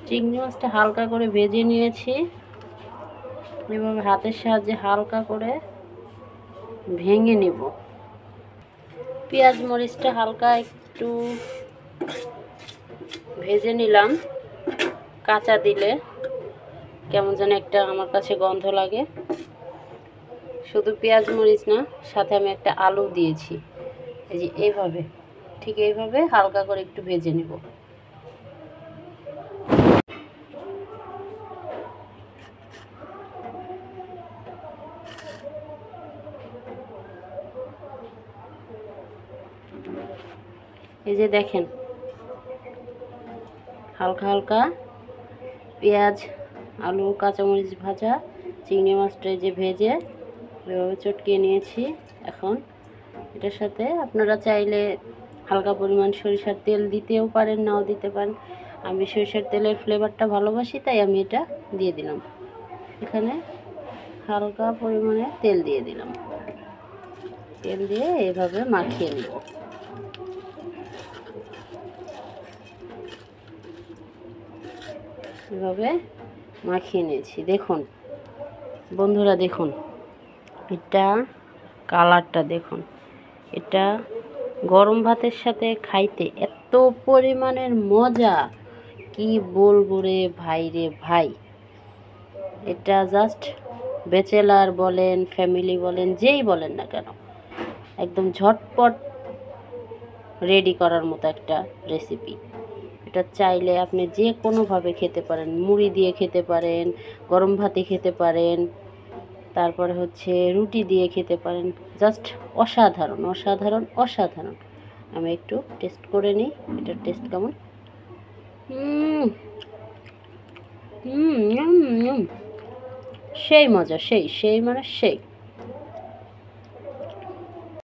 চিংড়ি মাছটা হালকা করে ভেজে নিয়েছি, এভাবে হাতের সাহায্যে হালকা করে ভেঙে নেব। পেঁয়াজ মরিচটা হালকা একটু ভেজে নিলাম, কাঁচা দিলে কেমন যেন একটা আমার কাছে গন্ধ লাগে। শুধু পেঁয়াজ মরিচ না, সাথে আমি একটা আলু দিয়েছি। এই যে এইভাবে, ঠিক এইভাবে হালকা করে একটু ভেজে নেব। এই যে দেখেন, হালকা হালকা পেঁয়াজ, আলু, কাঁচামরিচ ভাজা, চিংড়ি মাছটা যে ভেজে এভাবে চটকিয়ে নিয়েছি। এখন এটার সাথে আপনারা চাইলে হালকা পরিমাণ সরিষার তেল দিতেও পারেন, নাও দিতে পারেন। আমি সরিষার তেলের ফ্লেভারটা ভালোবাসি, তাই আমি এটা দিয়ে দিলাম। এখানে হালকা পরিমাণে তেল দিয়ে দিলাম। তেল দিয়ে এভাবে মাখিয়ে নেব। এভাবে মাখিয়ে নিয়েছি। দেখুন বন্ধুরা, দেখুন এটা কালারটা দেখুন। এটা গরম ভাতের সাথে খাইতে এত পরিমাণের মজা, কি বলবো রে ভাই রে ভাই। এটা জাস্ট ব্যাচেলার বলেন, ফ্যামিলি বলেন, যেই বলেন না কেন, একদম ঝটপট রেডি করার মতো একটা রেসিপি। এটা চাইলে আপনি যে কোনোভাবে খেতে পারেন, মুড়ি দিয়ে খেতে পারেন, গরম ভাতে খেতে পারেন, তারপরে হচ্ছে রুটি দিয়ে খেতে পারেন। জাস্ট অসাধারণ অসাধারণ অসাধারণ। আমি একটু টেস্ট করে নিই এটার টেস্ট কেমন। সেই মজা, সেই সেই মানে সেই।